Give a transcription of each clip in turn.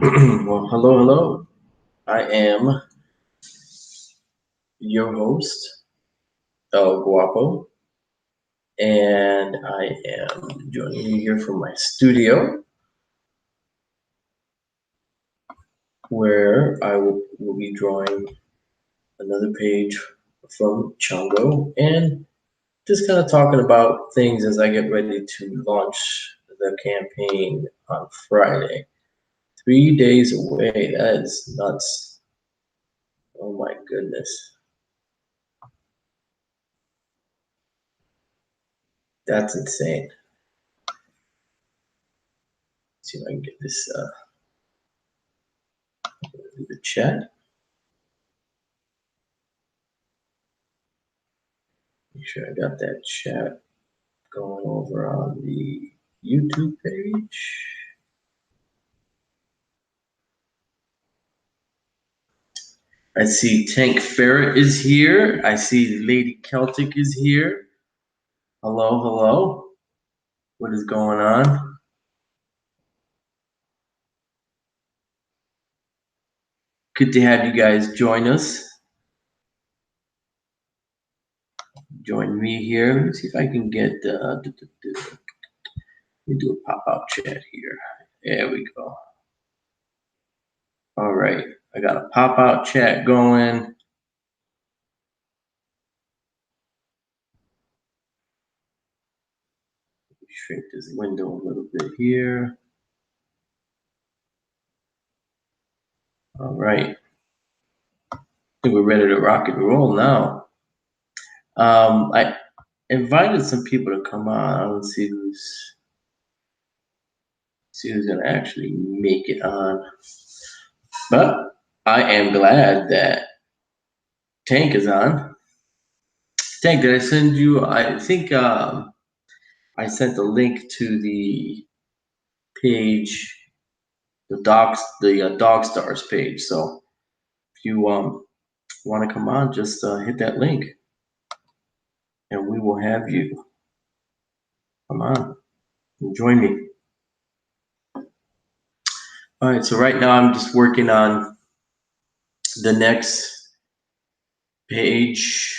Well, hello. I am your host, El Guapo, and I am joining you here from my studio where I will be drawing another page from Chango and just kind of talking about things as I get ready to launch the campaign on Friday. 3 days away. That is nuts. Oh my goodness. That's insane. Let's see if I can get this through the chat. Make sure I got that chat going over on the YouTube page. I see Tank Ferret is here. I see Lady Celtic is here. Hello. What is going on? Good to have you guys join us. Join me here. Let me see if I can get let me do a pop-out chat here. There we go. All right. I got a pop-out chat going. Shrink this window a little bit here. All right. I think we're ready to rock and roll now. I invited some people to come on. I don't see who's gonna actually make it on. But I am glad that Tank is on. Tank, did I send you? I think I sent a link to the page, the Dog Stars page. So if you want to come on, just hit that link, and we will have you come on and join me. All right. So right now I'm just working on the next page.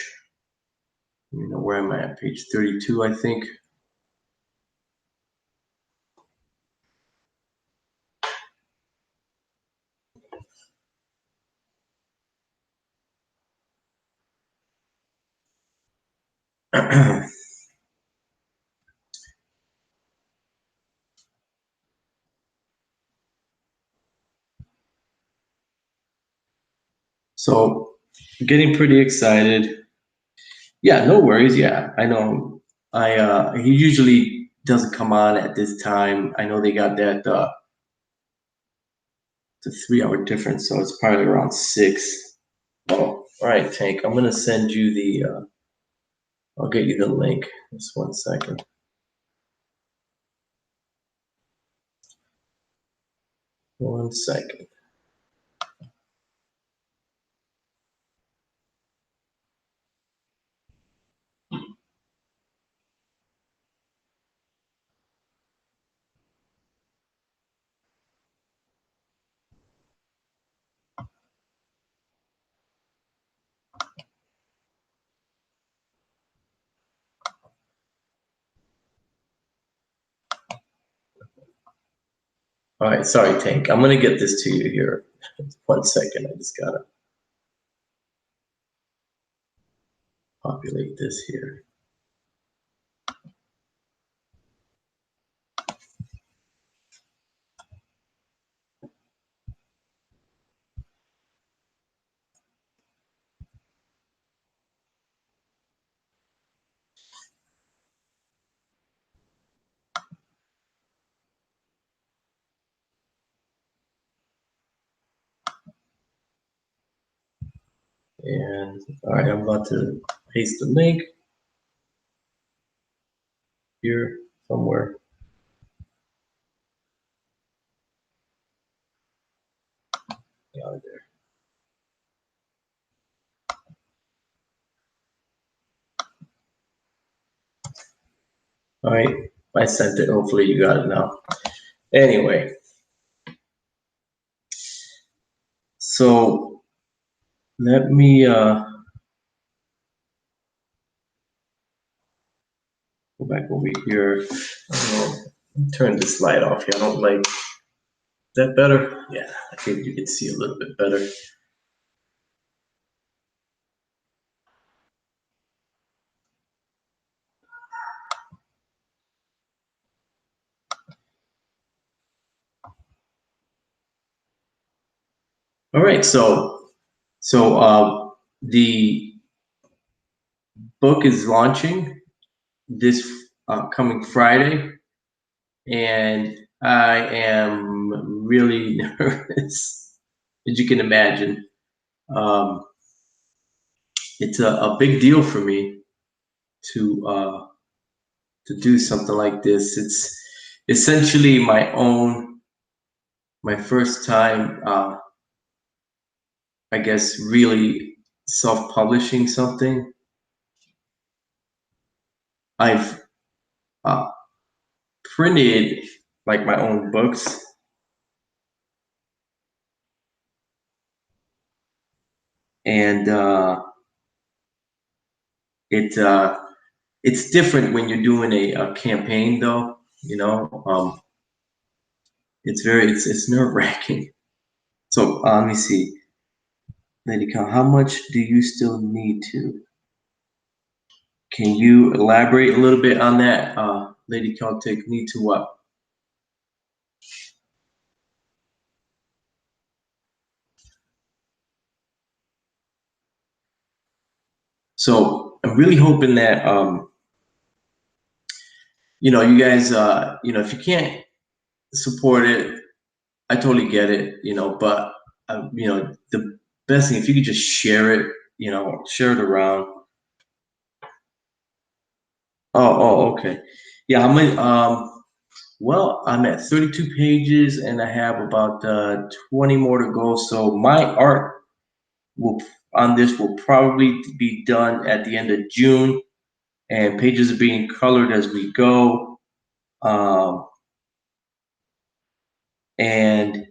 Where am I at? Page 32, I think. So getting pretty excited. Yeah, no worries. Yeah, I know. He usually doesn't come on at this time. I know they got that the 3 hour difference, so it's probably around 6. Oh, all right, Tank. I'm gonna send you the I'll get you the link. Just 1 second. One second. All right, sorry, Tank. I'm gonna get this to you here. 1 second. I just gotta populate this here. And all right, I'm about to paste the link here somewhere. Out of there. All right, I sent it. Hopefully you got it now. Anyway, So let me go back over here. Turn this light off here. I don't like that better. Yeah, I think you can see a little bit better. All right, so the book is launching this coming Friday, and I am really nervous, as you can imagine. Um, it's a big deal for me to to do something like this. It's essentially my first time, I guess, really self-publishing something. I've uh, printed like my own books, and it it's different when you're doing a campaign, though. You know, it's nerve wracking. So let me see, Lady Cal, how much do you still need to? Can you elaborate a little bit on that, Lady Cal? Take need to what? So I'm really hoping that you guys, if you can't support it, I totally get it, but the best thing if you could just share it, share it around. Okay. Yeah, I'm at 32 pages and I have about 20 more to go. So my art will on this will probably be done at the end of June, and pages are being colored as we go. Um, and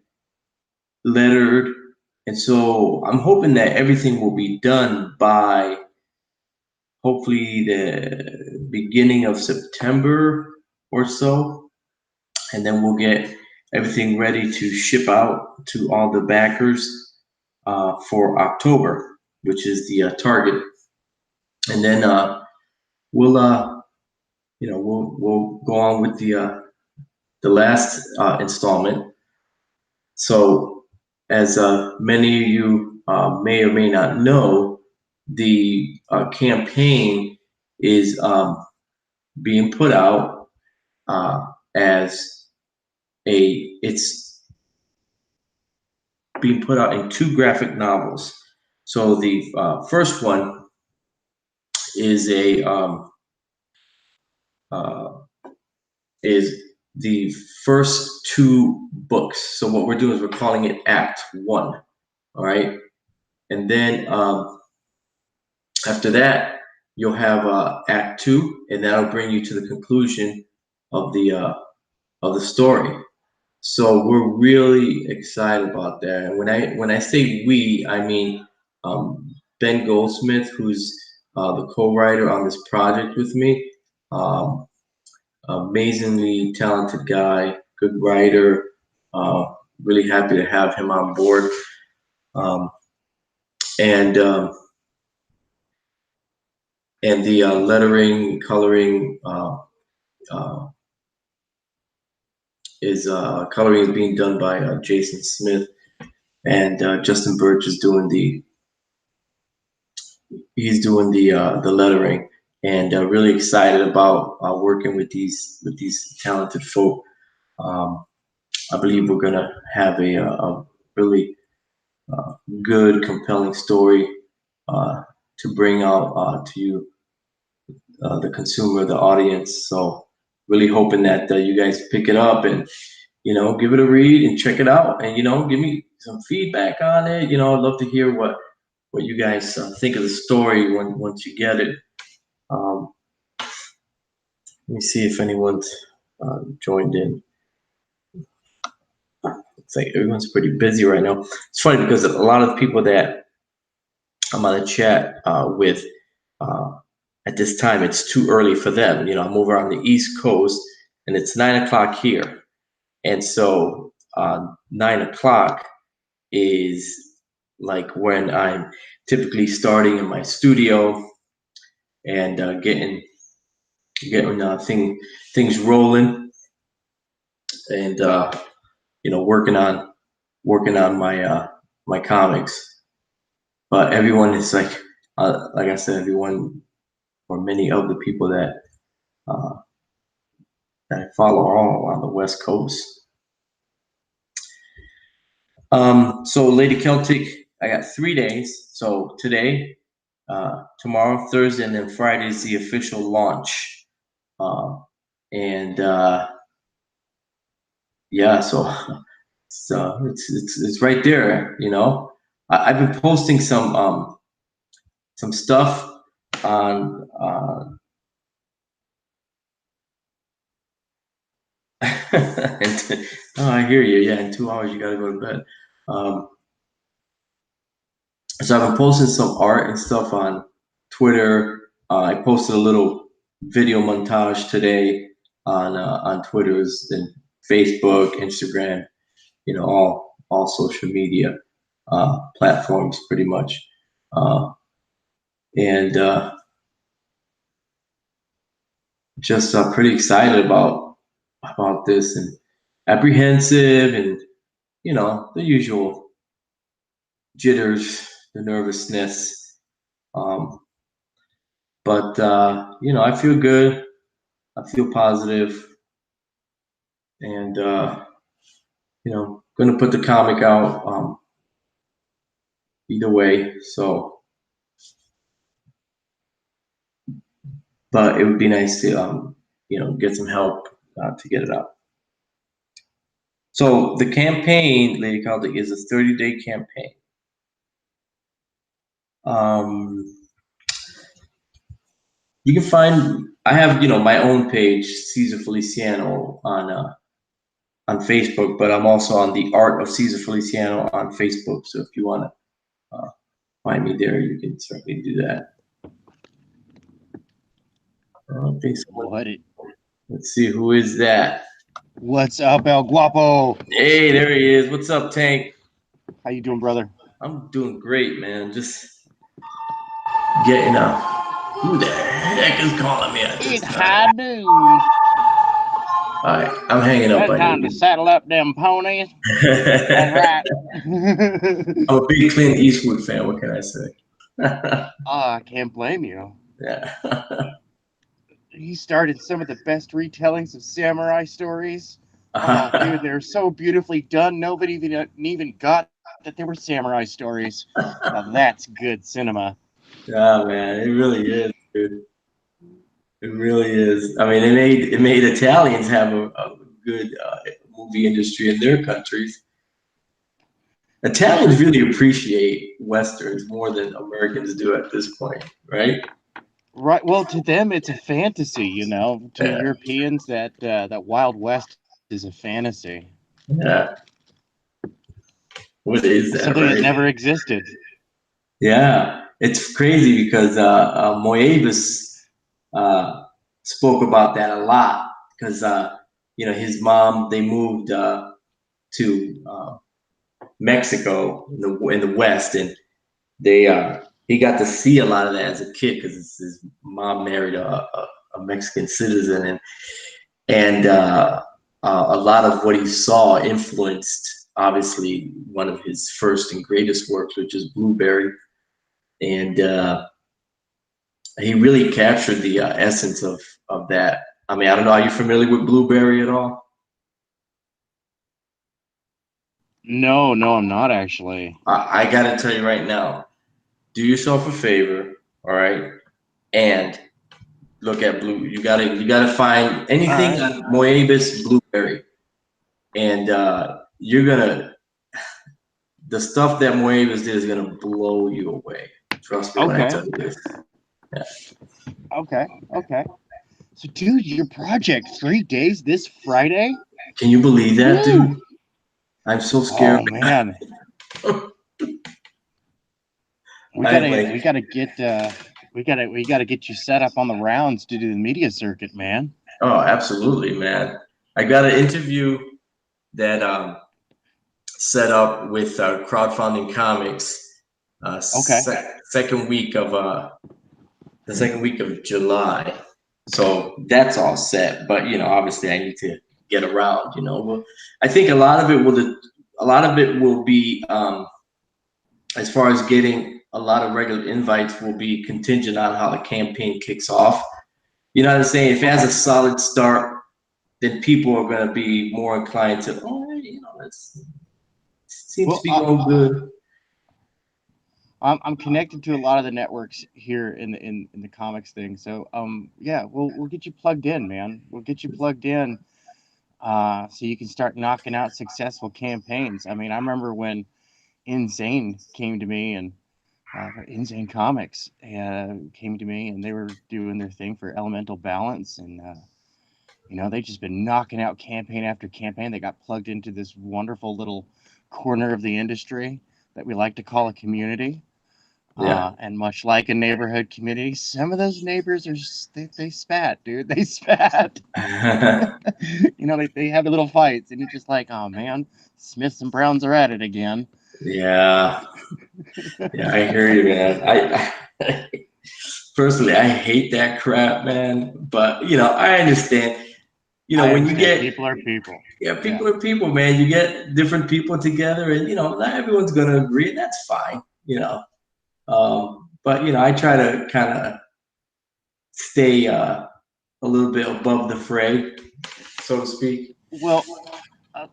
lettered. And so I'm hoping that everything will be done by hopefully the beginning of September or so. And then we'll get everything ready to ship out to all the backers for October, which is the target. And then we'll, we'll go on with the last installment. So, as many of you may or may not know, the campaign is being put out uh, as it's being put out in two graphic novels. So the first one is a uh, is the first two books. So what we're doing is we're calling it Act One. All right, and then after that, you'll have Act Two, and that'll bring you to the conclusion of the story. So we're really excited about that. And when I say we, I mean Ben Goldsmith, who's the co-writer on this project with me. Um, Amazingly talented guy, good writer. Uh, really happy to have him on board. Um, and and the lettering, coloring uh, coloring is being done by Jason Smith, and Justin Birch is doing the lettering, and really excited about working with these talented folk. Um, I believe we're gonna have a really good, compelling story to bring out to you, the consumer, the audience. So really hoping that you guys pick it up and give it a read and check it out, and give me some feedback on it. I'd love to hear what you guys think of the story once you get it. Um, Let me see if anyone's joined in. Let's It's like everyone's pretty busy right now. It's funny because a lot of people that I'm on the chat with uh, at this time, it's too early for them. I'm over on the East Coast, and it's 9 o'clock here, and so 9 o'clock is like when I'm typically starting in my studio and getting things rolling, and working on my comics. But everyone is like I said, everyone or many of the people uh, that I follow are all on the West Coast. So Lady Celtic, I got 3 days. So today, tomorrow, Thursday, and then Friday is the official launch. Uh, and yeah, so it's right there. I've been posting some stuff on. Oh, I hear you. Yeah, in 2 hours you gotta go to bed. Um, so I've been posting some art and stuff on Twitter. I posted a little video montage today on Twitter's and Facebook, Instagram. All social media platforms, pretty much. And just pretty excited about this, and apprehensive, and the usual jitters, the nervousness. Um, but I feel good. I feel positive, and gonna put the comic out either way. So, but it would be nice to get some help to get it out. So the campaign, Lady Celtic, is a 30-day campaign. You can find. I have my own page, Caesar Feliciano, on Facebook, but I'm also on the Art of Caesar Feliciano on Facebook. So if you want to find me there, you can certainly do that. Let's see, who is that? What's up, El Guapo? Hey, there he is. What's up, Tank? How you doing, brother? I'm doing great, man. Just getting up. Who the heck is calling me at this time? High noon. All right, I'm hanging up. That's time to saddle up them ponies. That's right. I'm a big Clint Eastwood fan. What can I say? I can't blame you. Yeah. He started some of the best retellings of samurai stories. Oh, dude, they're so beautifully done. Nobody even got that they were samurai stories. Now that's good cinema. Yeah, man, it really is, dude. It really is. I mean, it made Italians have a good movie industry in their countries. Italians really appreciate westerns more than Americans do at this point, right? Right. Well, to them, it's a fantasy. To Yeah. Europeans, that Wild West is a fantasy. Yeah. What is that, Something that right? never existed. Yeah, it's crazy because Moebius spoke about that a lot because his mom, they moved to Mexico in the West, and he got to see a lot of that as a kid because his mom married a Mexican citizen, and a lot of what he saw influenced obviously one of his first and greatest works, which is Blueberry, and he really captured the essence of that. I mean, I don't know. Are you familiar with Blueberry at all? No, I'm not actually. I got to tell you right now. Do yourself a favor, all right, and look at Blue. You gotta find All anything right. on Moebius Blueberry, and you're gonna the stuff that Moebius did is gonna blow you away. Trust me when I Okay. tell you this. Yeah. Okay. So, dude, your project 3 days this Friday? Can you believe that, Woo! dude? I'm so scared. Oh man, we I'm gotta like, we gotta get we gotta get you set up on the rounds to do the media circuit, man. oh, absolutely, man. I got an interview that set up with crowdfunding comics Okay. second week of the second week of July. So that's all set. But obviously, I need to get around. Well, I think a lot of it will be as far as getting a lot of regular invites will be contingent on how the campaign kicks off. You know what I'm saying? If it has a Okay. solid start, then people are going to be more inclined to, oh, it seems to Well, be going good. I'm connected to a lot of the networks here in the comics thing. So yeah, we'll get you plugged in, man. We'll get you plugged in so you can start knocking out successful campaigns. I mean, I remember when Insane came to me and Insane Comics came to me and they were doing their thing for Elemental Balance and they just been knocking out campaign after campaign. They got plugged into this wonderful little corner of the industry that we like to call a community. Yeah. And much like a neighborhood community, some of those neighbors are they spat, dude. They spat. They have their little fights, and you're just like, oh man, Smiths and Browns are at it again. Yeah. Yeah, I hear you, man. I personally, I hate that crap, man. But I understand. I When you understand. get People are people. yeah, Yeah. people are people, man. You get different people together, and not everyone's gonna agree, and that's fine. But I try to kind of stay a little bit above the fray, so to speak. Well, uh,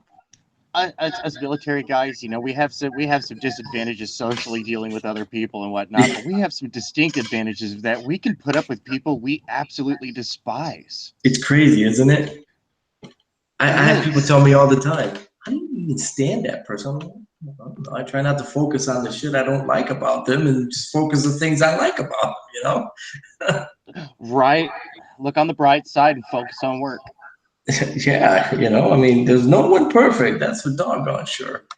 as military guys, we have some disadvantages socially dealing with other people and whatnot, but we have some distinct advantages that we can put up with people we absolutely despise. It's crazy, isn't it? I It have people is. tell me all the time, how do you even stand that person? I'm like, I don't know. I try not to focus on the shit I don't like about them and just focus on things I like about them, Right. Look on the bright side and focus on work. Yeah, I mean, there's no one perfect. That's for doggone sure. Oh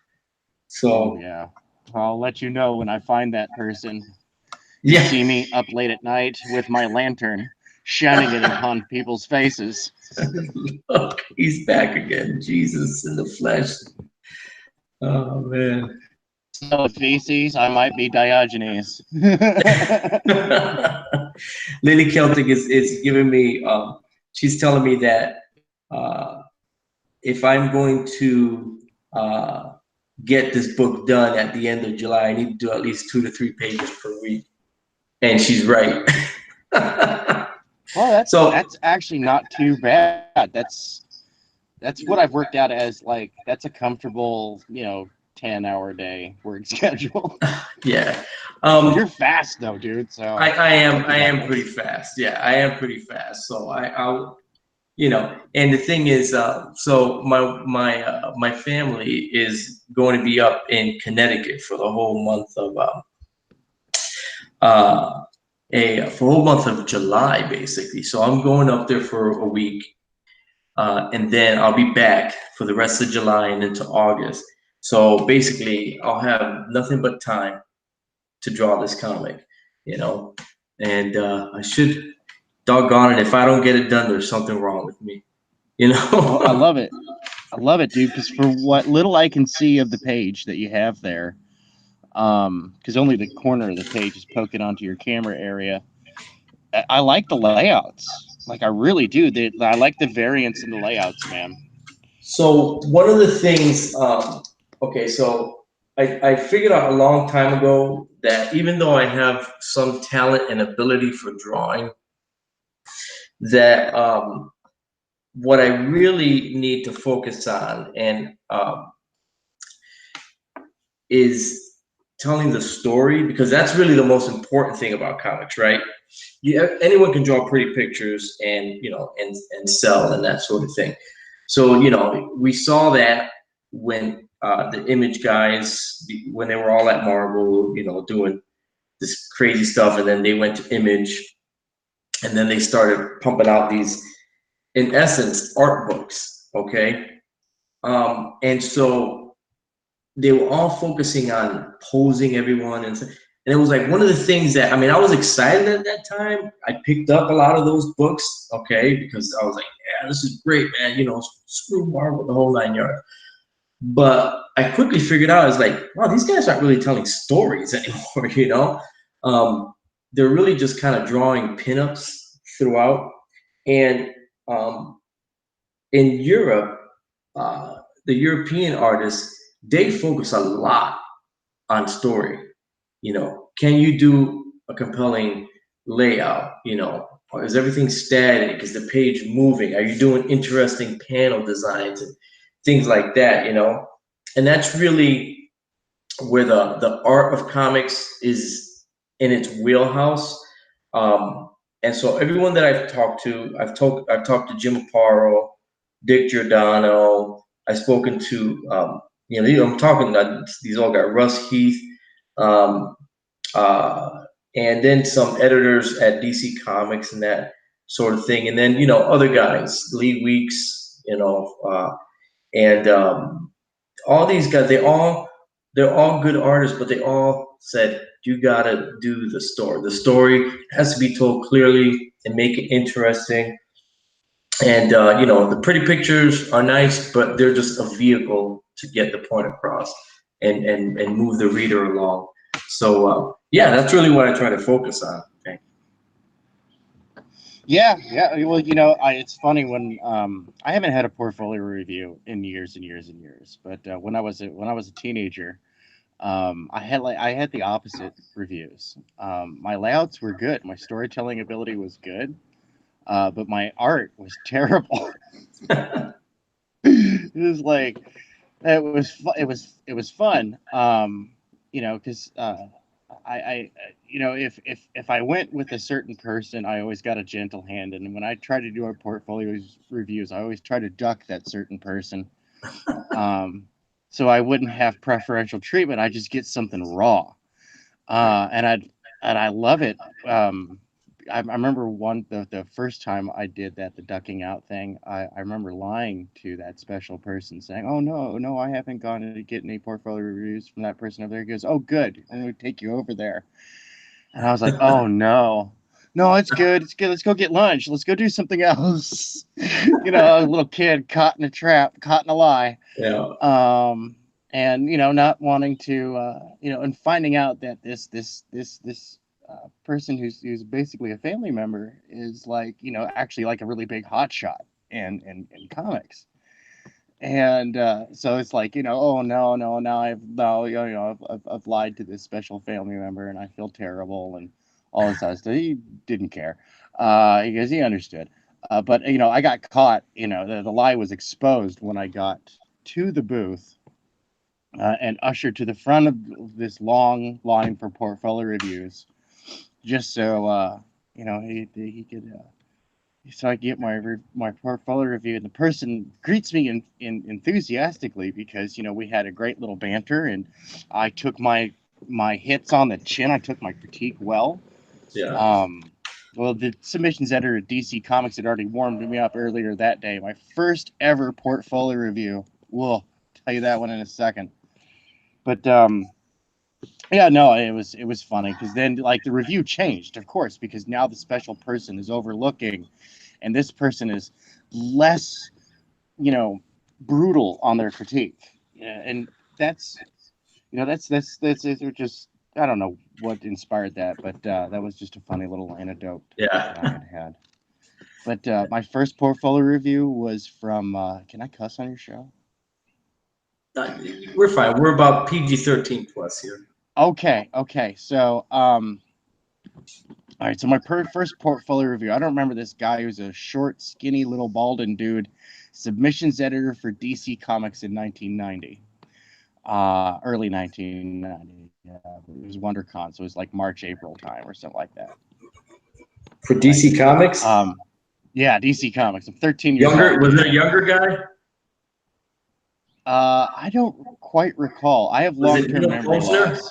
So, yeah. I'll let you know when I find that person. You'll yeah. see me up late at night with my lantern, shining it upon people's faces. Look, he's back again. Jesus in the flesh. Oh, man. Smell of feces, I might be Diogenes. Lily Celtic is giving me, she's telling me that uh, if I'm going to get this book done at the end of July, I need to do at least 2 to 3 pages per week. And she's right. Well, that's So, that's actually not too bad. That's what I've worked out as like that's a comfortable, 10-hour day work schedule. yeah. You're fast though, dude. So I don't be like am me. pretty fast. Yeah, I am pretty fast. So and the thing is, so my family is going to be up in Connecticut for the whole month of uh for the whole month of July, basically. So I'm going up there for a week, and then I'll be back for the rest of July and into August. So basically, I'll have nothing but time to draw this comic, you know, and I should, doggone it, if I don't get it done, there's something wrong with me, you Well, I know. love it. I love it, dude. Because for what little I can see of the page that you have there, because only the corner of the page is poking onto your camera area. I like the layouts. Like I really do. I like the variance in the layouts, man. So one of the things, okay, so I figured out a long time ago that even though I have some talent and ability for drawing, that what I really need to focus on and is telling the story, because that's really the most important thing about comics, right? Anyone can draw pretty pictures and and sell and that sort of thing. So we saw that when the Image guys, when they were all at Marvel, doing this crazy stuff, and then they went to Image, and then they started pumping out these, in essence, art books. Okay, and so they were all focusing on posing everyone, and it was like one of the things that, I mean, I was excited at that time. I picked up a lot of those books, okay, because I was like, yeah, this is great, man. You know, screw Marvel, the whole 9 yards. But I quickly figured out, I was like, wow, these guys aren't really telling stories anymore. You know, they're really just kind of drawing pinups throughout, and um, in Europe, the European artists, they focus a lot on story. You know, can you do a compelling layout? You know, or is everything static? Is the page moving? Are you doing interesting panel designs and things like that? You know, and that's really where the art of comics is in its wheelhouse. And so everyone that I've talked to, I've talked to Jim Aparo, Dick Giordano. I've spoken to I'm talking these all got Russ Heath, um, and then some editors at DC Comics and that sort of thing, and then other guys, Lee Weeks, and all these guys, they're all good artists, but they all said you gotta do the story. The story has to be told clearly and make it interesting. And the pretty pictures are nice, but they're just a vehicle to get the point across and move the reader along. So yeah, that's really what I try to focus on. Okay. Yeah, yeah. Well, it's funny when I haven't had a portfolio review in years and years and years, but when I was a teenager, I had the opposite reviews. My layouts were good, my storytelling ability was good, but my art was terrible. It was like it was fun, because if I went with a certain person, I always got a gentle hand, and when I try to do our portfolio reviews, I always try to duck that certain person, um, so I wouldn't have preferential treatment. I just get something raw, and I love it. I remember the first time I did that, the ducking out thing. I remember lying to that special person, saying, "Oh no, no, I haven't gone to get any portfolio reviews from that person over there." He goes, "Oh good, I'm going to take you over there." And I was like, "Oh no, no, it's good, it's good. Let's go get lunch. Let's go do something else." A little kid caught in a trap, caught in a lie. Yeah. um and not wanting to and finding out that this person who's basically a family member is like actually like a really big hotshot in comics. And so it's like, oh no, no, now I've no I've lied to this special family member and I feel terrible and all this other stuff. He didn't care, because he understood. But I got caught. The lie was exposed when I got to the booth, and ushered to the front of this long line for portfolio reviews, just so he could so I get my portfolio review, and the person greets me enthusiastically because we had a great little banter, and I took my hits on the chin. I took my critique well. Yeah. Um, well, the submissions editor at DC Comics had already warmed me up earlier that day. My first ever portfolio review. We'll tell you that one in a second. But yeah, no, it was funny because then like the review changed, of course, because now the special person is overlooking, and this person is less, you know, brutal on their critique. Yeah, and that's that's it's just I don't know what inspired that, but that was just a funny little anecdote Yeah. that I had. But my first portfolio review was from. Can I cuss on your show? We're fine. We're about PG-13 plus here. Okay, okay. So all right, so my first portfolio review. I don't remember this guy who's a short, skinny, little balding dude, submissions editor for DC Comics in 1990, early 1990. It was WonderCon, so it was like March, April time or something like that. For Right. DC Comics? Yeah, DC Comics. I'm 13 years Younger? old. Was it a younger guy? I don't quite recall. I have Was it long-term Neil memory Posner? loss.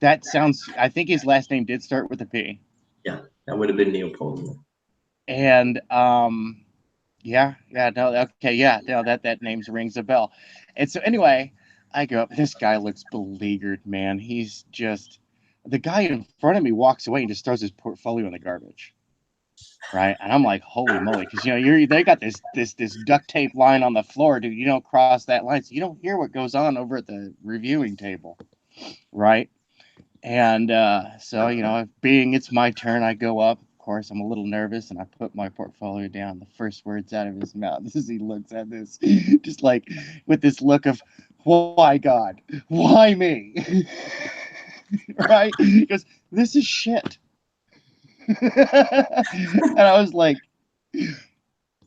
That sounds. I think his last name did start with a P. Yeah, that would have been Neil Posner. And yeah, no, okay, yeah, no, that name's rings a bell. And so anyway, I go up. This guy looks beleaguered, man. He's just the guy in front of me walks away and just throws his portfolio in the garbage. Right, and I'm like, holy moly, because they got this duct tape line on the floor, dude. You don't cross that line, so you don't hear what goes on over at the reviewing table, right? And so being it's my turn, I go up. Of course, I'm a little nervous, and I put my portfolio down. The first words out of his mouth is he looks at this, just like with this look of, why God, why me, right? He goes, this is shit, and I was like,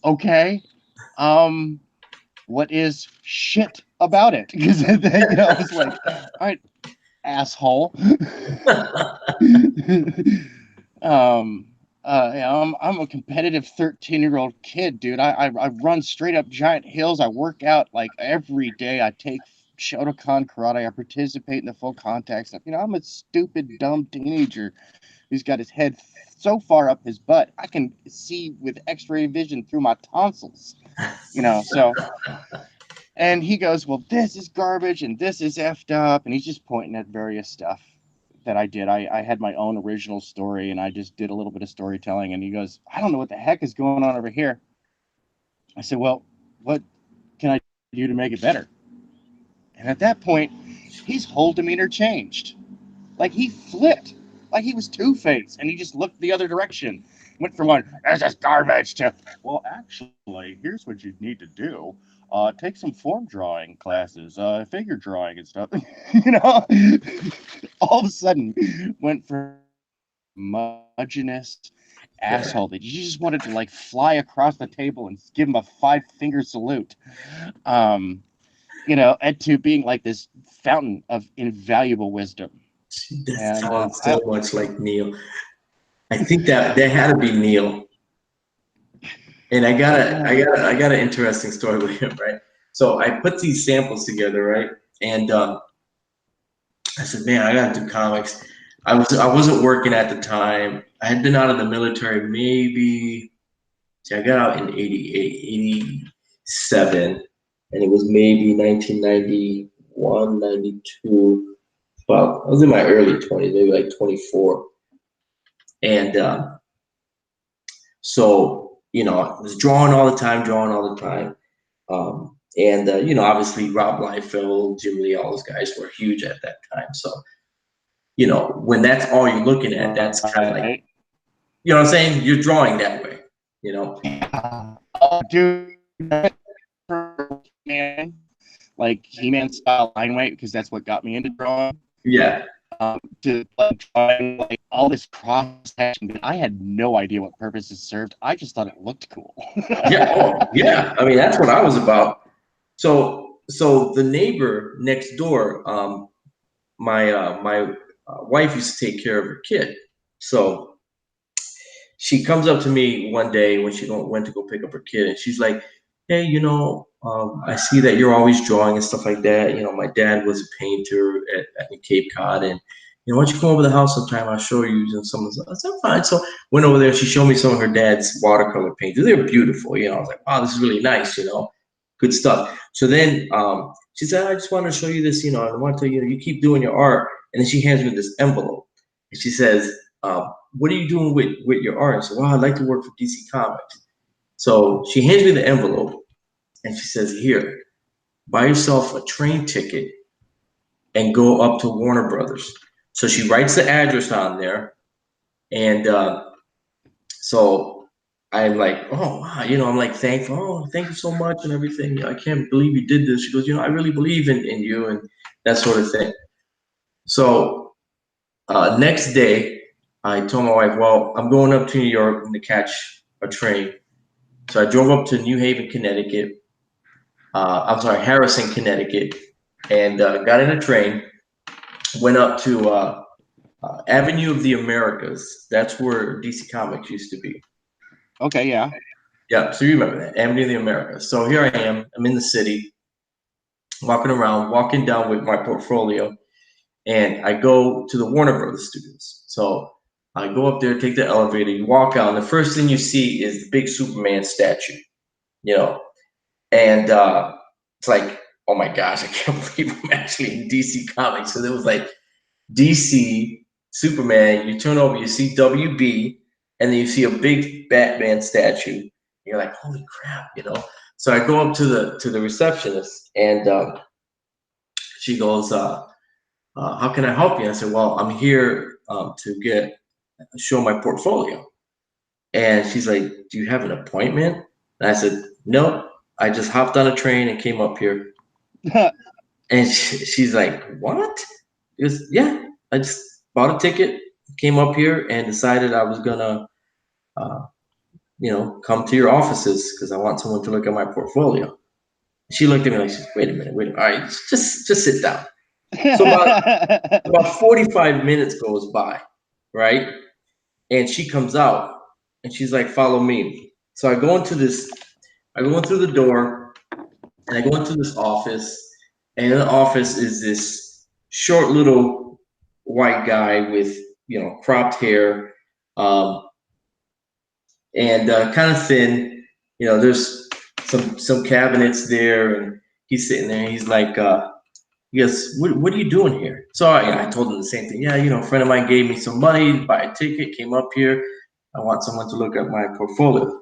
okay, um, what is shit about it? Because I was like, all right, asshole. um, I'm a competitive 13-year-old kid, dude. I run straight up giant hills. I work out like every day. I take Shotokan karate. I participate in the full contact stuff. I'm a stupid, dumb teenager who's got his head so far up his butt I can see with X-ray vision through my tonsils. So and he goes, well, this is garbage and this is effed up. And he's just pointing at various stuff that I did. I had my own original story and I just did a little bit of storytelling. And he goes, I don't know what the heck is going on over here. I said, well, what can I do to make it better? And at that point, his whole demeanor changed. Like he flipped, like he was Two-Face, and he just looked the other direction. Went from going, "This is garbage" to, well, actually, here's what you need to do. Take some form drawing classes, figure drawing and stuff. you know, all of a sudden, went from homogenous asshole that you just wanted to like fly across the table and give him a 5-finger salute. Um, and to being like this fountain of invaluable wisdom. That And sounds so much like Neil. I think that there had to be Neil. And I got an interesting story with him, right? So I put these samples together, right? And I said, man, I gotta do comics. I wasn't working at the time. I had been out of the military maybe. See, I got out in 88, 87, and it was maybe 1991, 92. Well, I was in my early 20s, maybe like 24. And so, I was drawing all the time. And obviously Rob Liefeld, Jim Lee, all those guys were huge at that time. So, when that's all you're looking at, that's kind of right. like, what I'm saying? You're drawing that way, you know? Oh, dude, man, like He-Man style line weight because that's what got me into drawing. Yeah. To like drawing like all this cross section, I had no idea what purpose it served. I just thought it looked cool. Yeah. Oh, yeah. I mean, that's what I was about. So the neighbor next door, my wife used to take care of her kid. So she comes up to me one day when she went to go pick up her kid, and she's like, "Hey, I see that you're always drawing and stuff like that. My dad was a painter at the Cape Cod, and why don't you come over to the house sometime? I'll show you some of the." I said, "Fine." So went over there. She showed me some of her dad's watercolor paintings. They were beautiful. I was like, "Wow, this is really nice." Good stuff. So then she said, "I just want to show you this. I want to, you keep doing your art." And then she hands me this envelope, and she says, "What are you doing with your art?" I said, "Well, I'd like to work for DC Comics." So she hands me the envelope, and she says, "Here, buy yourself a train ticket and go up to Warner Brothers." So she writes the address on there, and so I'm like, "Oh wow," I'm like thankful. "Oh, thank you so much and everything. I can't believe you did this." She goes, "I really believe in you and that sort of thing." So next day, I told my wife, "Well, I'm going up to New York to catch a train." So I drove up to New Haven, Connecticut. I'm sorry, Harrison, Connecticut, and got in a train. Went up to Avenue of the Americas. That's where DC Comics used to be. Okay, yeah. Yeah, so you remember that, Avenue of the Americas. So here I am. I'm in the city, walking around, walking down with my portfolio, and I go to the Warner Brothers studios. So I go up there, take the elevator, you walk out, and the first thing you see is the big Superman statue, you know, and it's like oh my gosh, I can't believe I'm actually in DC Comics. So there was like DC, Superman, you turn over, you see WB, and then you see a big Batman statue. You're like, holy crap, you know? So I go up to the receptionist, and she goes, how can I help you? I said, well, I'm here to get show my portfolio. And she's like, do you have an appointment? And I said, no, I just hopped on a train and came up here. And she's like, what? Because yeah, I just bought a ticket, came up here, and decided I was gonna, uh, come to your offices because I want someone to look at my portfolio. She looked at me like, wait a minute, wait a minute. All right, just sit down. So about 45 minutes goes by, right? And she comes out and she's like, follow me. So I go in through the door and I go into this office, and in the office is this short little white guy with cropped hair, um, and kind of thin. There's some cabinets there, and he's sitting there. And he's like, he goes, what are you doing here? So I told him the same thing. Yeah, a friend of mine gave me some money to buy a ticket, came up here. I want someone to look at my portfolio.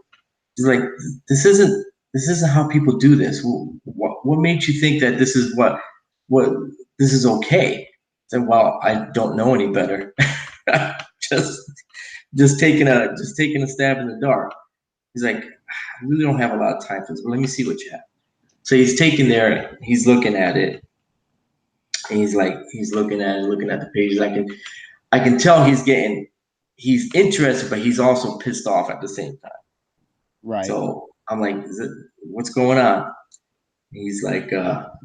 He's like, this isn't this isn't how people do this. What makes you think that this is what this is okay? I said, well, I don't know any better. just just taking a stab in the dark. He's like, I really don't have a lot of time for this. But let me see what you have. So he's taking there, he's looking at it, and he's looking at the pages. I can tell he's interested, but he's also pissed off at the same time. Right. So I'm like, what's going on? He's like,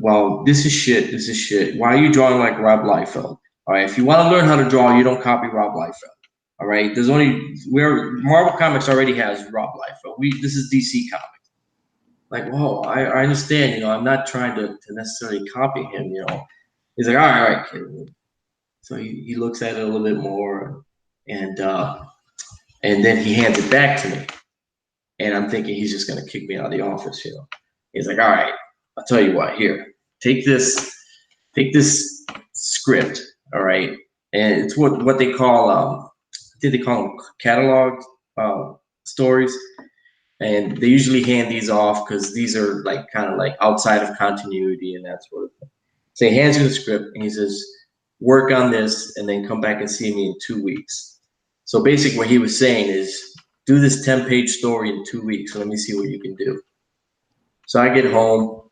well, this is shit. This is shit. Why are you drawing like Rob Liefeld? All right, if you want to learn how to draw, you don't copy Rob Liefeld. All right, there's only where Marvel Comics already has Rob Liefeld. This is DC Comics. Like, whoa, I understand. I'm not trying to necessarily copy him. He's like, all right, kid. So he looks at it a little bit more, and and then he hands it back to me. And I'm thinking he's just gonna kick me out of the office. He's like, all right, I'll tell you what, here, take this script, all right, and it's what they call I think they call them catalog stories, and they usually hand these off because these are like kind of like outside of continuity and that sort of thing. So he hands me the script and he says, work on this and then come back and see me in 2 weeks. So basically, what he was saying is, do this 10-page story in 2 weeks. So let me see what you can do. So I get home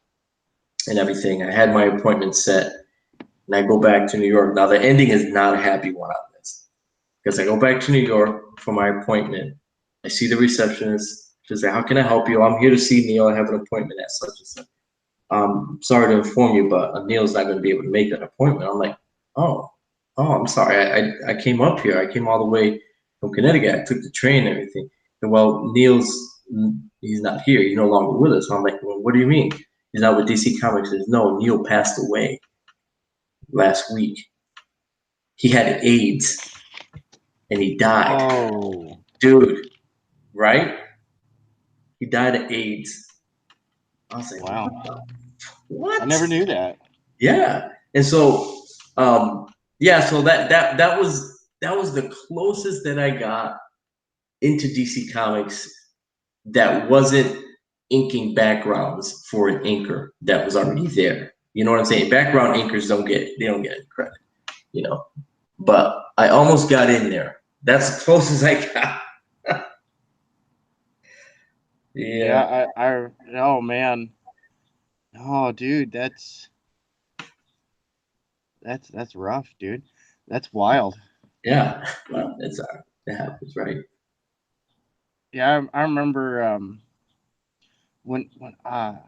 and everything. I had my appointment set and I go back to New York. Now, the ending is not a happy one on this because I go back to New York for my appointment. I see the receptionist. She's like, how can I help you? I'm here to see Neil. I have an appointment at such and such. Sorry to inform you, but Neil's not going to be able to make that appointment. I'm like, oh, I'm sorry. I came up here. I came all the way from Connecticut. I took the train and everything. And well, he's not here. He's no longer with us. So I'm like, well, what do you mean? He's not with DC Comics. He says, no, Neil passed away last week. He had AIDS and he died. Oh, Dude, right? He died of AIDS. I was like, wow. I what? never knew that. Yeah. And so yeah, so that was the closest that I got into DC Comics that wasn't inking backgrounds for an inker that was already there. You know what I'm saying? Background inkers don't get any credit, you know. But I almost got in there. That's as close as I got. Yeah. Yeah, oh man. Oh, dude, that's rough, dude. That's wild. Yeah. Well, it's it happens, right? Yeah, I remember when I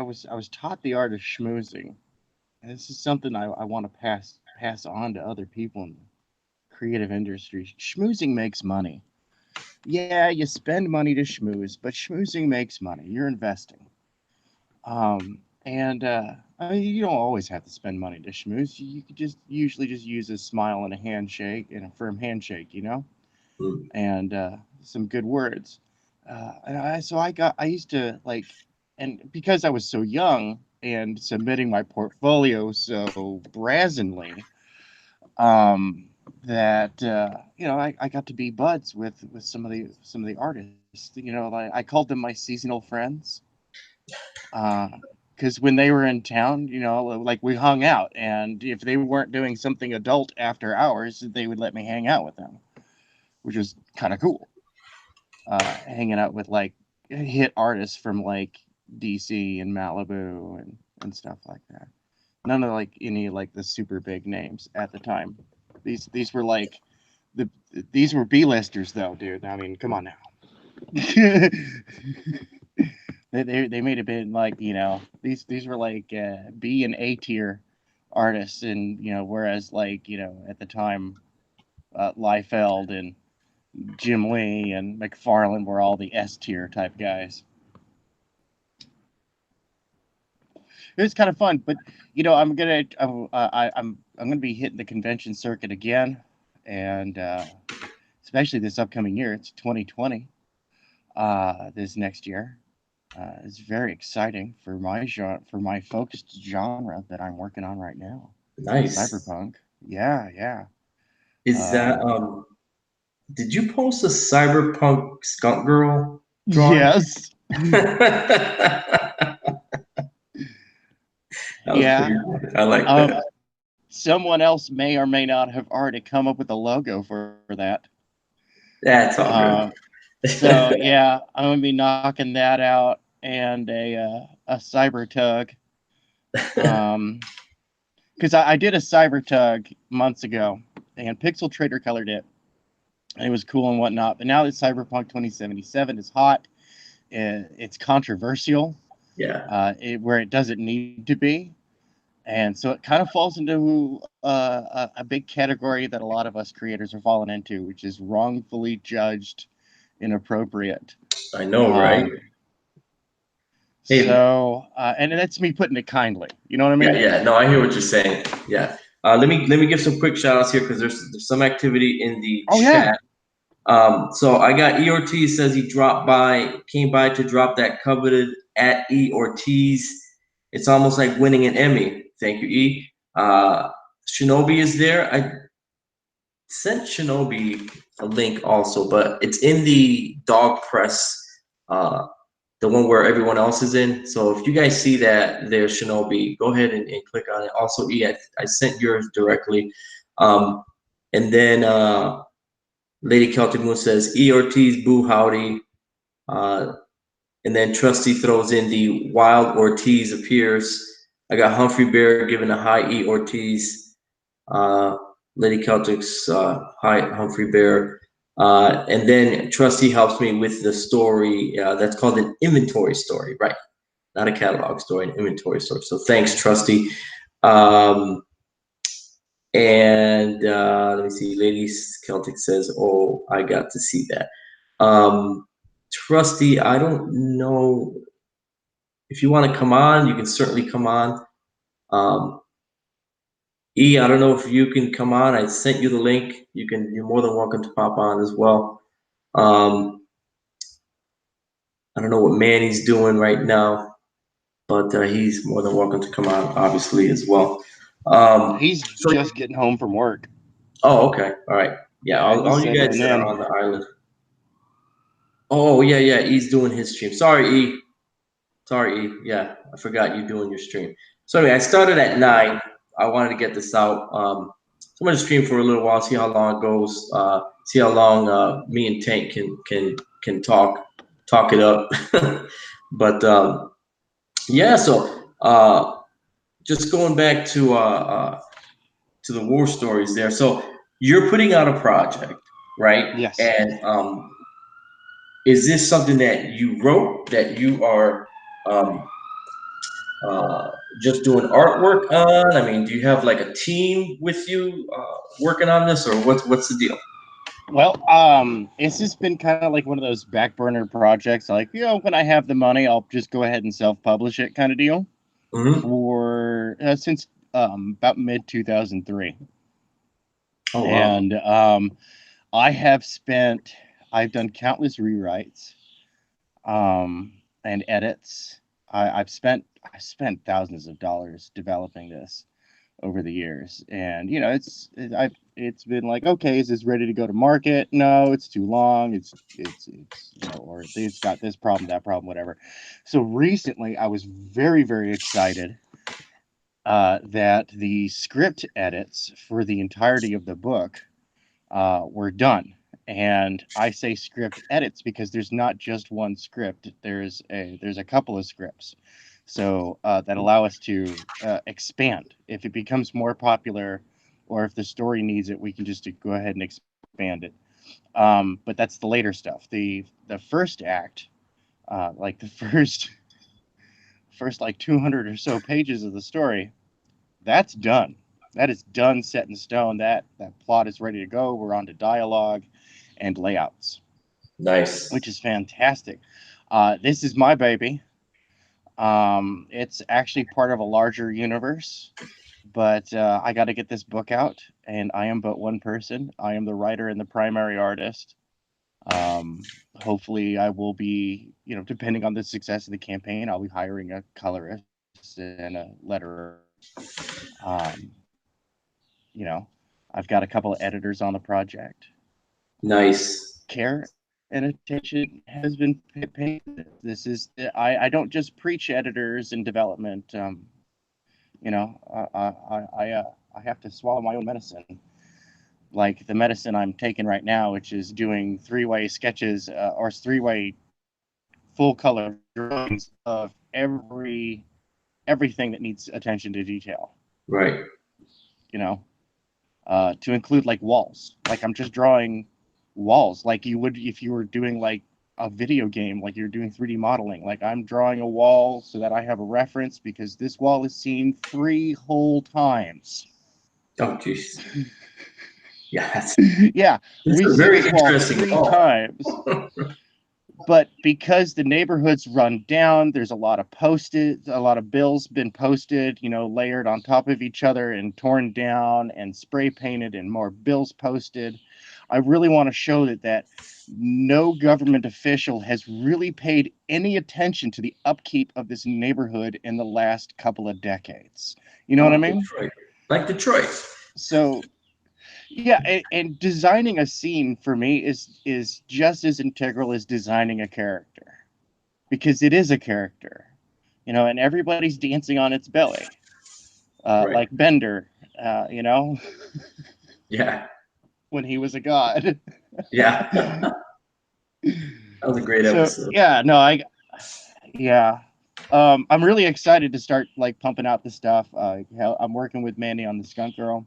was taught the art of schmoozing. And this is something I want to pass on to other people in the creative industry. Schmoozing makes money. Yeah, you spend money to schmooze, but schmoozing makes money. You're investing. And I mean, you don't always have to spend money to schmooze. You could just usually just use a smile and a handshake and a firm handshake, Mm. and some good words. And I used to like and because I was so young and submitting my portfolio so brazenly, that I got to be buds with some of the artists. Like, I called them my seasonal friends. Because when they were in town, like we hung out, and if they weren't doing something adult after hours, they would let me hang out with them, which was kind of cool. Hanging out with like hit artists from like DC and Malibu and stuff like that. None of like any like the super big names at the time. These were like the these were B-listers though, dude. I mean, come on now. They may have been like, these were like B and A tier artists, and whereas like, at the time, Liefeld and Jim Lee and McFarlane were all the S tier type guys. It was kind of fun, but I'm gonna be hitting the convention circuit again, and especially this upcoming year. It's 2020. This next year. It's very exciting for my genre, for my focused genre that I'm working on right now, Nice. cyberpunk. Yeah, yeah. Is that Um, did you post a cyberpunk skunk girl drawing? yes. That was Yeah. pretty good. I like Um, that. Someone else may or may not have already come up with a logo for that. That's all good. So yeah, I'm gonna be knocking that out, and a cyber tug. Um, because I did a cyber tug months ago, and Pixel Trader colored it, and it was cool and whatnot. But now that Cyberpunk 2077 is hot, it's controversial, Yeah, where it doesn't need to be, and so it kind of falls into a big category that a lot of us creators are falling into, which is wrongfully judged inappropriate. I know, right? Um, Hey, and that's me putting it kindly. You know what I yeah, mean? yeah. No, I hear what you're saying. Yeah. Let me give some quick shout outs here because there's some activity in the Oh yeah, chat. So I got E Ortiz says he came by to drop that coveted at E Ortiz. It's almost like winning an Emmy. Thank you, E. Shinobi is there. I sent Shinobi a link also, but it's in the dog press, uh, the one where everyone else is in. So if you guys see that there's Shinobi, go ahead and click on it. Also, E, I sent yours directly. Um, and then Lady Celtic Moon says, E Ortiz, boo howdy. Uh, and then Trusty throws in the Wild Ortiz appears. I got Humphrey Bear giving a hi E Ortiz. Uh, Lady Celtic's hi Humphrey Bear. And then Trusty helps me with the story that's called an inventory story, right? Not a catalog story, an inventory story. So thanks, Trusty. Um, and let me see. Lady Celtic says, "Oh, I got to see that." Trusty, I don't know if you want to come on. You can certainly come on. Um, I don't know if you can come on. I sent you the link. You're more than welcome to pop on as well. Um, I don't know what Manny's doing right now, but he's more than welcome to come on, obviously, as well. he's So, just getting home from work. oh, okay, all right, yeah. Yeah, All he's you guys settling that are in. on the island. Oh, yeah, yeah. He's doing his stream. Sorry, E. Sorry, E. Yeah, I forgot you doing your stream. So anyway, I started at 9. I wanted to get this out. So I'm gonna stream for a little while, see how long it goes. See how long me and Tank can talk it up. But yeah, so just going back to the war stories there. So you're putting out a project, right? Yes. And is this something that you wrote that you are um, just doing artwork on? I mean, do you have like a team with you working on this, or what's the deal? Well, it's just been kind of like one of those back burner projects. Like, when I have the money, I'll just go ahead and self-publish it, kind of deal. Hmm. For since about mid 2003, Oh wow. and I have I've done countless rewrites, and edits. I've spent thousands of dollars developing this over the years, and it's been like, okay, is this ready to go to market? No, it's too long. It's or it's got this problem, that problem, whatever. So recently, I was very very excited that the script edits for the entirety of the book were done. And I say script edits because there's not just one script. There's a couple of scripts, so that allow us to expand if it becomes more popular, or if the story needs it, we can just go ahead and expand it. But that's the later stuff. The first act, like the first like 200 or so pages of the story, that's done. That is done, set in stone. That plot is ready to go. We're on to dialogue and layouts, Nice. which is fantastic. This is my baby. It's actually part of a larger universe, but I got to get this book out, and I am but one person. I am the writer and the primary artist. Hopefully, I will be, depending on the success of the campaign, I'll be hiring a colorist and a letterer. Um, you know, I've got a couple of editors on the project. Nice. Care and attention has been paid. This is I don't just preach editors and development. I have to swallow my own medicine, like the medicine I'm taking right now, which is doing three-way sketches or three-way full color drawings of everything that needs attention to detail. Right. You know, to include like walls. Like I'm just drawing walls like you would if you were doing like a video game, like you're doing 3D modeling. Like I'm drawing a wall so that I have a reference because this wall is seen 3 whole times. Oh, jeez. Yeah, Yeah, that's we've a seen very this wall interesting three call. times. But because the neighborhood's run down, there's a lot of bills been posted, layered on top of each other and torn down and spray painted and more bills posted. I really want to show that no government official has really paid any attention to the upkeep of this neighborhood in the last couple of decades. You know what I Oh, mean? Detroit. Like Detroit. So yeah, and designing a scene for me is just as integral as designing a character, because it is a character, and everybody's dancing on its belly, Right. like Bender, Yeah. when he was a god. Yeah. That was a great So episode. yeah, no, yeah, I'm really excited to start like pumping out the stuff. I'm working with Mandy on the Skunk Girl,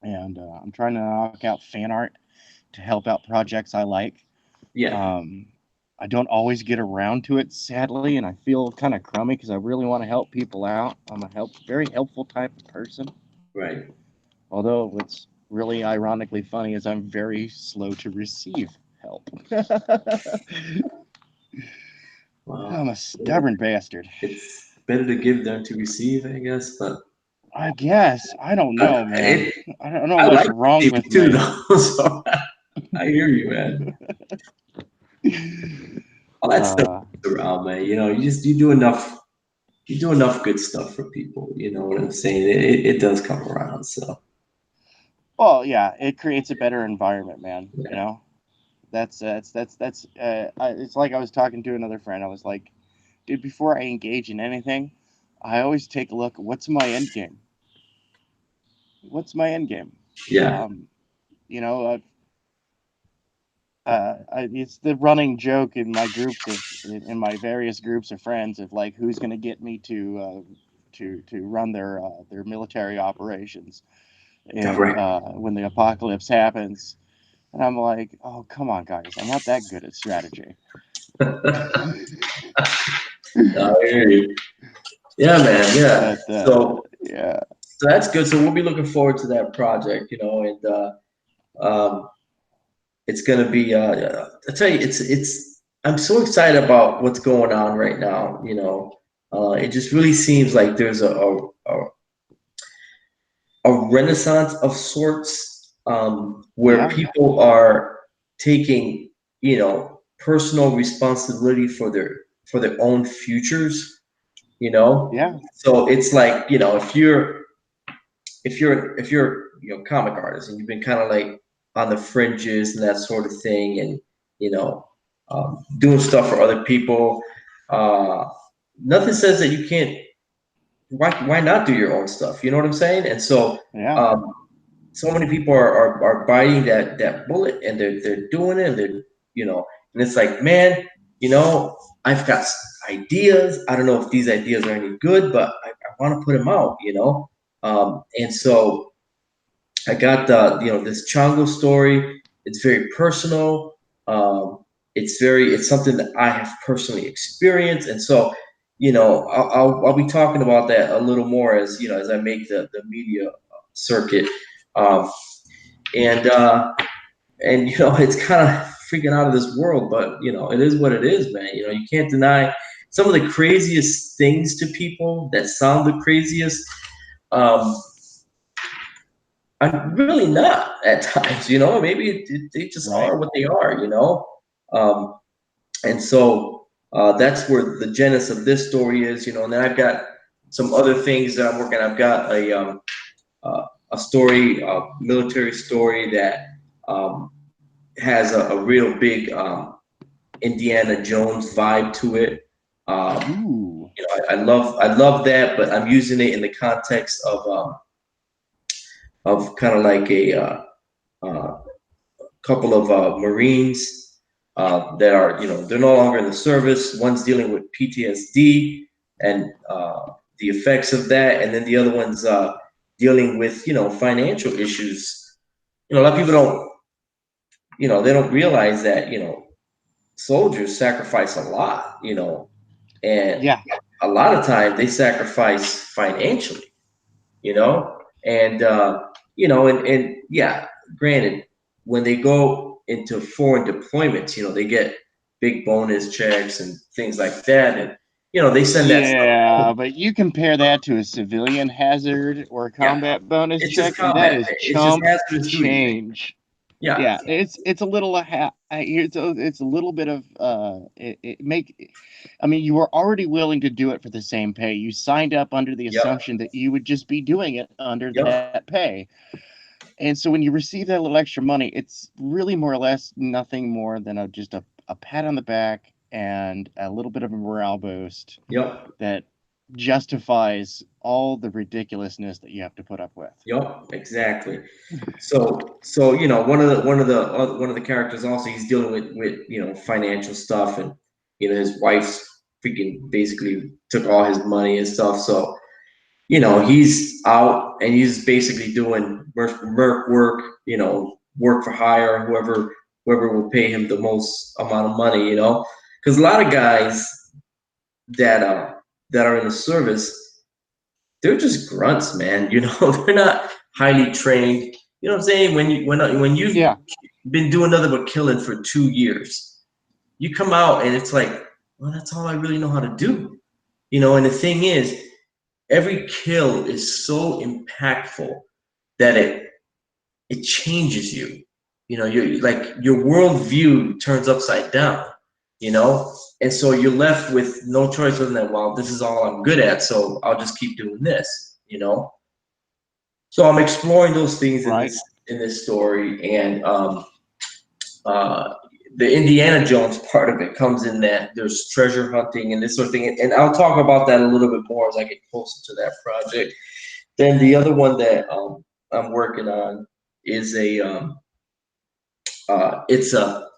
and I'm trying to knock out fan art to help out projects I like. Yeah. Um, I don't always get around to it, sadly, and I feel kind of crummy because I really want to help people out. I'm a very helpful type of person. Right. Although what's really ironically funny is I'm very slow to receive help. Wow. I'm a stubborn bastard. It's better to give than to receive, I guess. But I guess. I don't know, man. it, I don't know I what's like wrong receiving with too, me. though. So I hear you, man. All that stuff uh, is around, man. You do enough good stuff for people. You know what I'm saying? It does come around. So well, yeah, it creates a better environment, man. yeah. It's like I was talking to another friend. I was like, dude, before I engage in anything, I always take a look. What's my end game? What's my end game? Yeah. Um, you know, it's the running joke in my in my various groups of friends of like who's going to get me to run their military operations, and Right. when the apocalypse happens, and I'm like, oh come on guys, I'm not that good at strategy. I hear you. Yeah, man. Yeah. But yeah, So that's good. So we'll be looking forward to that project. And um, it's gonna be. I tell you, it's. I'm so excited about what's going on right now. It just really seems like there's a renaissance of sorts, where yeah, people are taking personal responsibility for their own futures. you know. Yeah. So it's like, you know, if you're comic artist and you've been kind of like on the fringes and that sort of thing, and you know, doing stuff for other people, uh, nothing says that you can't. Why not do your own stuff? You know what I'm saying? And so Yeah. um, so many people are biting that bullet, and they're doing it, and they're, you know, and it's like, man, you know, I've got ideas. I don't know if these ideas are any good, but I want to put them out, you know. And so I got this Chango story. It's very personal. Um, it's something that I have personally experienced, and so I'll be talking about that a little more as as I make the media circuit. Um, and it's kind of freaking out of this world, but it is what it is, man. You can't deny some of the craziest things to people that sound the craziest. Um, I'm really not at times, maybe they just Right. are what they are. Um, and so that's where the genesis of this story is. And then I've got some other things that I'm working. I've got a story, a military story that um, has a real big Indiana Jones vibe to it. Um, Ooh. I love that, but I'm using it in the context of kind of like a uh, couple of Marines that are, they're no longer in the service. One's dealing with PTSD and the effects of that, and then the other one's dealing with, financial issues. A lot of people don't, they don't realize that, soldiers sacrifice a lot, and Yeah. a lot of times they sacrifice financially, you know, and and yeah, granted, when they go into foreign deployments, they get big bonus checks and things like that, and they send that stuff Yeah, home. but you compare that to a civilian hazard or a Yeah, combat bonus it's just check, and that combat is pay. It's just chump hazardous duty pay. change. Yeah, Yeah, it's a little it's a little bit of it make I mean, you were already willing to do it for the same pay. You signed up under the yep, assumption that you would just be doing it under yep, that pay. And so when you receive that little extra money, it's really more or less nothing more than just a pat on the back and a little bit of a morale boost yep. that justifies all the ridiculousness that you have to put up with. Yep, exactly. So one of the characters also, he's dealing with financial stuff, and his wife's freaking basically took all his money and stuff. So he's out and he's basically doing merc work, work for hire, whoever will pay him the most amount of money, because a lot of guys that that are in the service, they're just grunts, man. They're not highly trained. You know what I'm saying? When you've Yeah. been doing nothing but killing for 2 years, you come out and it's like, well, that's all I really know how to do. And the thing is, every kill is so impactful that it changes you. You're like, your worldview turns upside down. You know, and so you're left with no choice other than, well, this is all I'm good at, so I'll just keep doing this. So I'm exploring those things in Right. this story, and uh, the Indiana Jones part of it comes in that there's treasure hunting and this sort of thing, and I'll talk about that a little bit more as I get closer to that project. Then the other one that I'm working on is it's a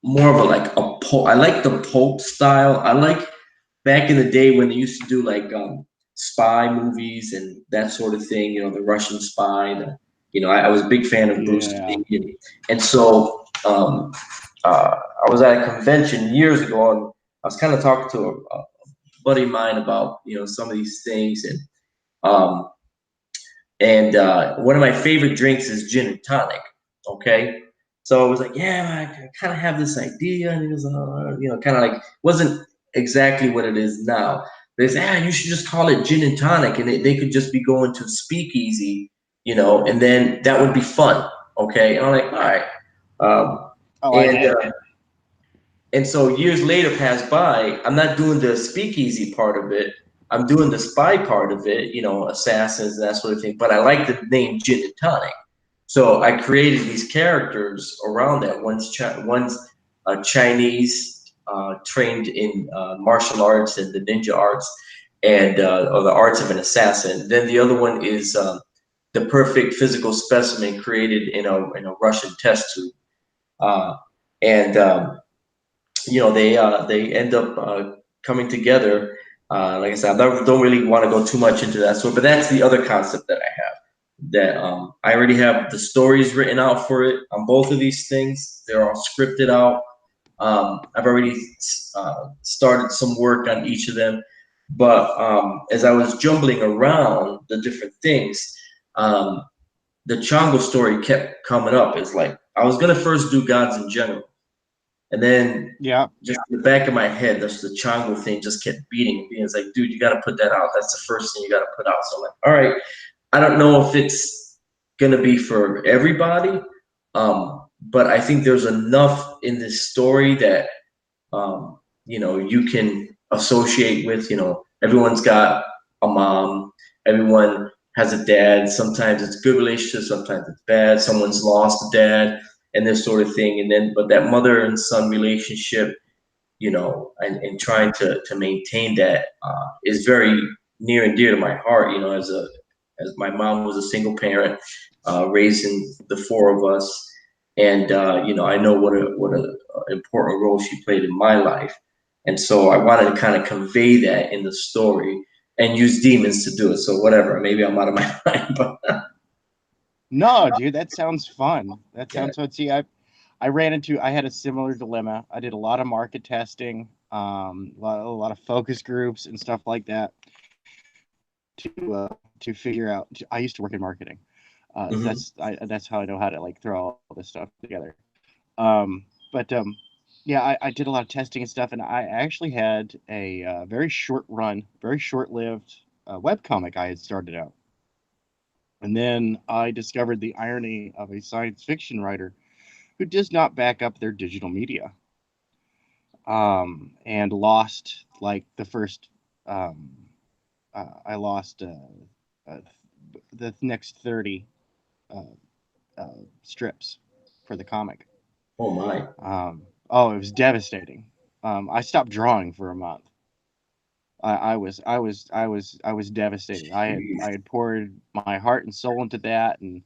more of a like a pulp. I like the pulp style. I like back in the day when they used to do like spy movies and that sort of thing. The Russian Spy. I was a big fan of Bruce Yeah. Lee, and so I was at a convention years ago, and I was kind of talking to a buddy of mine about some of these things, um, and one of my favorite drinks is gin and tonic. Okay. So I was like, yeah, I kind of have this idea. And he was, kind of like, wasn't exactly what it is now. They say, you should just call it gin and tonic. And they could just be going to speakeasy, and then that would be fun. Okay. And I'm like, all right. Um, I like and, it. uh, and so years later passed by. I'm not doing the speakeasy part of it. I'm doing the spy part of it, assassins and that sort of thing. But I like the name Gin and Tonic, so I created these characters around that. One's Chinese, trained in martial arts and the ninja arts, and or the arts of an assassin. Then the other one is the perfect physical specimen created in a Russian test tube. Uh, and they end up coming together. Like I said, don't really want to go too much into that sort, but that's the other concept that I have. That I already have the stories written out for it on both of these things. They're all scripted out. I've already started some work on each of them, but as I was jumbling around the different things, um, the Chango story kept coming up. It's like I was gonna first do gods in general, and then Yeah. just in the back of my head, that's the Chango thing just kept beating me. It's like, dude, you got to put that out. That's the first thing you got to put out. So I'm like, all right, I don't know if it's gonna be for everybody, but I think there's enough in this story that you can associate with. Everyone's got a mom. Everyone has a dad. Sometimes it's good relationship. Sometimes it's bad. Someone's lost a dad and this sort of thing. And then, but that mother and son relationship, and trying to maintain that is very near and dear to my heart. As my mom was a single parent, raising the four of us, and I know what a important role she played in my life, and so I wanted to kind of convey that in the story and use demons to do it. So whatever, maybe I'm out of my mind, but No, dude, that sounds fun. That yeah. sounds fun. See, I had a similar dilemma. I did a lot of market testing, a lot of focus groups and stuff like that to figure out. I used to work in marketing. Hmm. That's how I know how to like throw all this stuff together. But yeah, I did a lot of testing and stuff, and I actually had a very short run, very short lived web comic I had started out. And then I discovered the irony of a science fiction writer who does not back up their digital media, and lost like the first. Um, I lost uh, the next 30 uh, strips for the comic. Oh my. Oh, it was devastating. I stopped drawing for a month. I was devastated. I had poured my heart and soul into that, and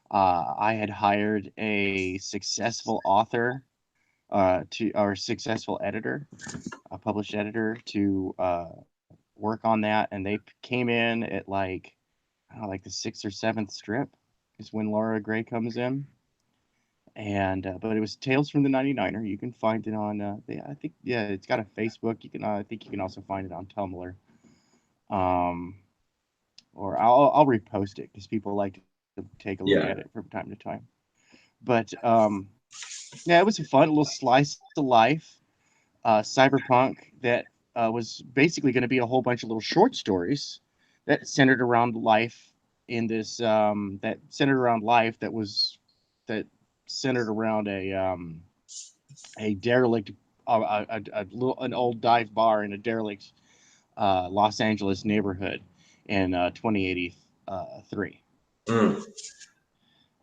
I had hired a successful author, to or successful editor, a published editor, to work on that, and they came in at like, I don't know, like the sixth or seventh strip is when Laura Gray comes in. And but it was Tales from the 99er. You can find it on I think, yeah, it's got a Facebook. You can I think you can also find it on Tumblr. Um, or I'll repost it because people like to take a look at it Yeah. from time to time. But yeah, it was a fun little slice of life, cyberpunk that was basically going to be a whole bunch of little short stories that centered around life in this that centered around life that centered around a derelict, an old dive bar in a derelict Los Angeles neighborhood in 2083. Mm.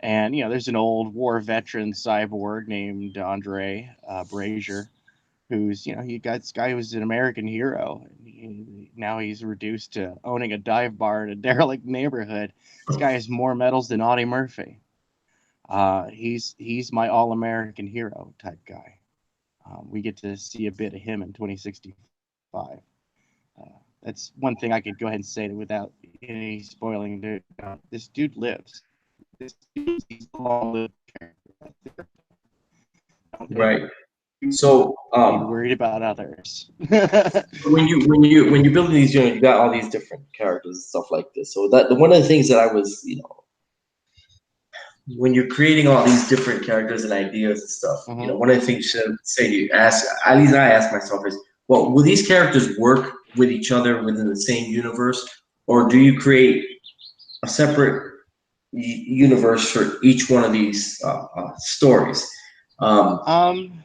And there's an old war veteran cyborg named Andre Brazier, who's this guy was an American hero. Now he's reduced to owning a dive bar in a derelict neighborhood. This guy has more medals than Audie Murphy. He's my all American hero type guy. We get to see a bit of him in 2065. That's one thing I could go ahead and say without any spoiling. This dude lives. He's a long-lived character right there. Right. Don't So be worried about others. when you building these units, you got all these different characters and stuff like this. So that one of the things that I was, when you're creating all these different characters and ideas and stuff, Uh-huh. one of the things you should say you ask, at least I ask myself is, well, will these characters work with each other within the same universe, or do you create a separate universe for each one of these stories? Um, Um,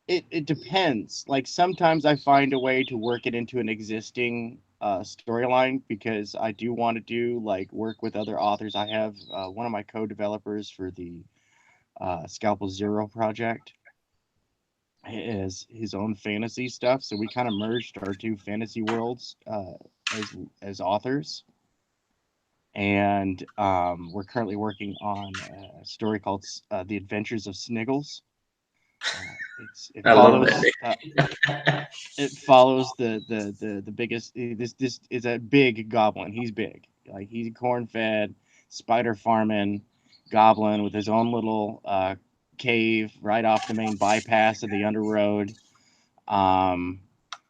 It depends. Like sometimes I find a way to work it into an existing storyline because I do want to do like work with other authors. I have one of my co-developers for the Scalpel Zero project is his own fantasy stuff, so we kind of merged our two fantasy worlds as authors, and we're currently working on a story called The Adventures of Sniggles. It I love that follows name. the biggest. This is a big goblin. He's big, like he's a corn fed spider farming goblin with his own little cave right off the main bypass of the underroad. Um,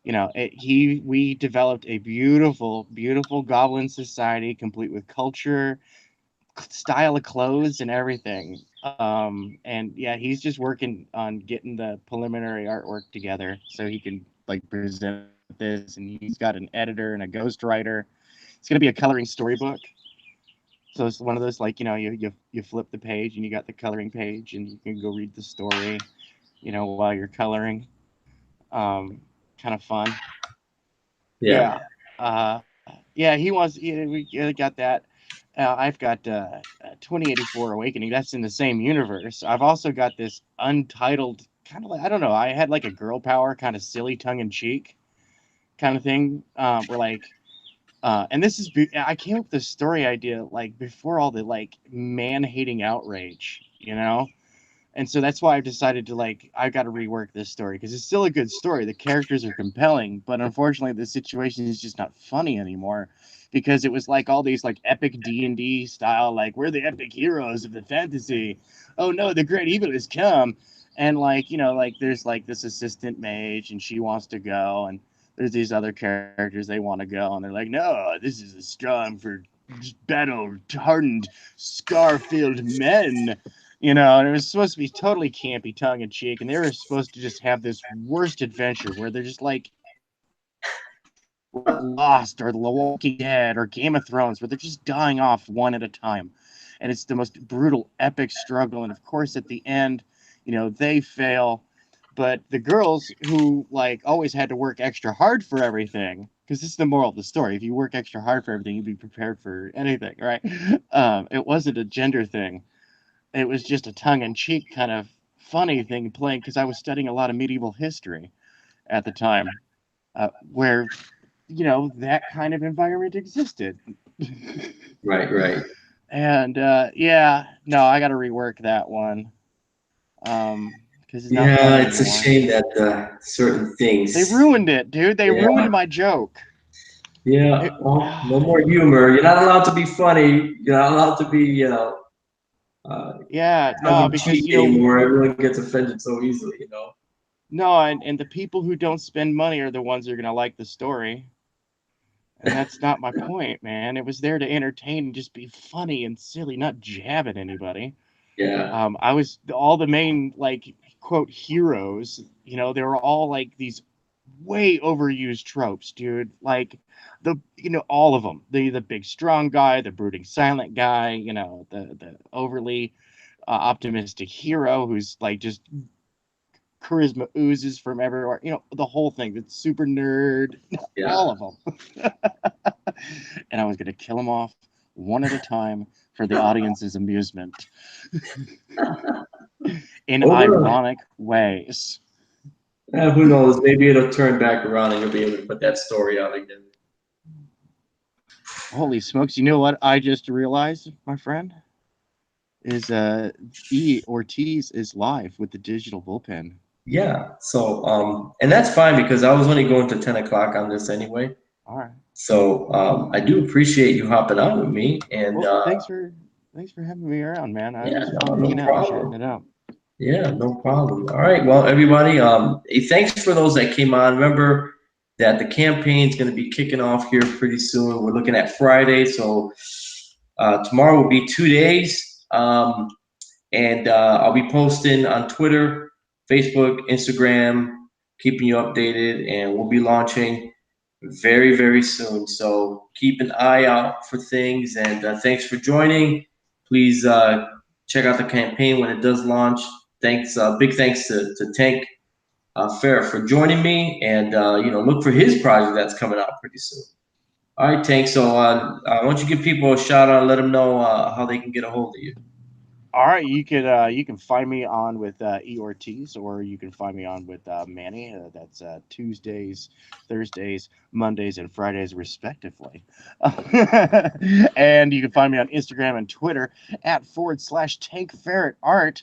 we developed a beautiful goblin society, complete with culture, style of clothes, and everything. And yeah, he's just working on getting the preliminary artwork together so he can like present this. And he's got an editor and a ghostwriter. It's gonna be a coloring storybook. So it's one of those like you flip the page and you got the coloring page and you can go read the story, while you're coloring. Kind of fun. Yeah, Yeah. Yeah, he wants. Yeah, we got that. I've got 2084 Awakening. That's in the same universe. I've also got this untitled kind of like I don't know. I had like a girl power kind of silly tongue in cheek kind of thing. Where like, and this is I came up with this story idea like before all the like man hating outrage. And so that's why I've decided to like I've got to rework this story because it's still a good story. The characters are compelling, but unfortunately the situation is just not funny anymore because it was like all these like epic D&D style like we're the epic heroes of the fantasy. Oh no, the great evil has come. And like, like there's like this assistant mage and she wants to go and there's these other characters they want to go and they're like, "No, this is a strong for battle hardened scar-filled men." And it was supposed to be totally campy, tongue in cheek, and they were supposed to just have this worst adventure where they're just like Lost or The Walking Dead or Game of Thrones, where they're just dying off one at a time, and it's the most brutal, epic struggle. And of course, at the end, they fail, but the girls who like always had to work extra hard for everything. Because this is the moral of the story. If you work extra hard for everything, you'd be prepared for anything, right? It wasn't a gender thing. It was just a tongue-in-cheek kind of funny thing playing because I was studying a lot of medieval history at the time, where that kind of environment existed. right, right. And yeah, no, I got to rework that one because it's not Yeah, funny it's a anymore. shame that certain They things. ruined it, dude. They Yeah, ruined my joke. yeah. It, Well, no more humor. You're not allowed to be funny. You're not allowed to be, uh, yeah, tongue no, in cheek because anymore. Everyone gets offended so easily. no, and the people who don't spend money are the ones that are gonna like the story. And that's not my point, man. It was there to entertain and just be funny and silly, not jab at anybody. Yeah, I was all the main like quote heroes. They were all like these way overused tropes, dude. Like all of them. The big strong guy, the brooding silent guy. The overly optimistic hero who's like just charisma oozes from everywhere. The whole thing. That's super nerd. yeah. All of them. And I was going to kill them off one at a time for the audience's amusement in Over. ironic ways. Who knows? Maybe it'll turn back around and you'll be able to put that story out again. Holy smokes! You know what I just realized, my friend, is E Ortiz is live with the digital bullpen. Yeah. So, and that's fine because I was only going to 10 o'clock on this anyway. All right. So, I do appreciate you hopping on with me, and Well, thanks for having me around, man. It yeah, was fun no hanging out and chatting problem. it up. Yeah, no problem. All right, well, everybody, hey, thanks for those that came on. Remember that the campaign's going to be kicking off here pretty soon. We're looking at Friday, so tomorrow will be 2 days, and I'll be posting on Twitter, Facebook, Instagram, keeping you updated, and we'll be launching very, very soon. So keep an eye out for things, and thanks for joining. Please check out the campaign when it does launch. Thanks, big thanks to Tank Fair, for joining me, and look for his project that's coming out pretty soon. All right, Tank. So why don't you give people a shout out and let them know how they can get a hold of you? All right, you can find me on with E Ortiz, or you can find me on with Manny. That's Tuesdays, Thursdays, Mondays, and Fridays, respectively. And you can find me on Instagram and Twitter at /Tank Ferret Art.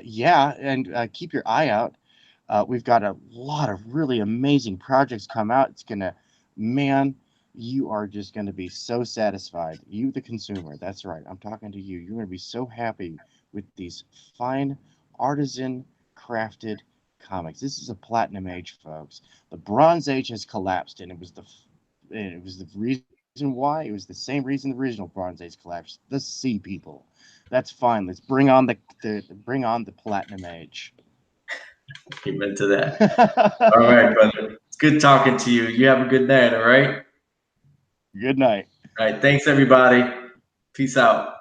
Yeah, and keep your eye out. We've got a lot of really amazing projects come out. It's gonna, man, you are just going to be so satisfied. You, the consumer, that's right. I'm talking to you. You're going to be so happy with these fine, artisan crafted comics. This is a platinum age, folks. The Bronze Age has collapsed, and it was the reason why. It was the same reason the original Bronze Age collapsed. The sea people. That's fine. Let's bring on the platinum age. Amen to that. All right, brother. It's good talking to you. You have a good night. All right. Good night. All right. Thanks, everybody. Peace out.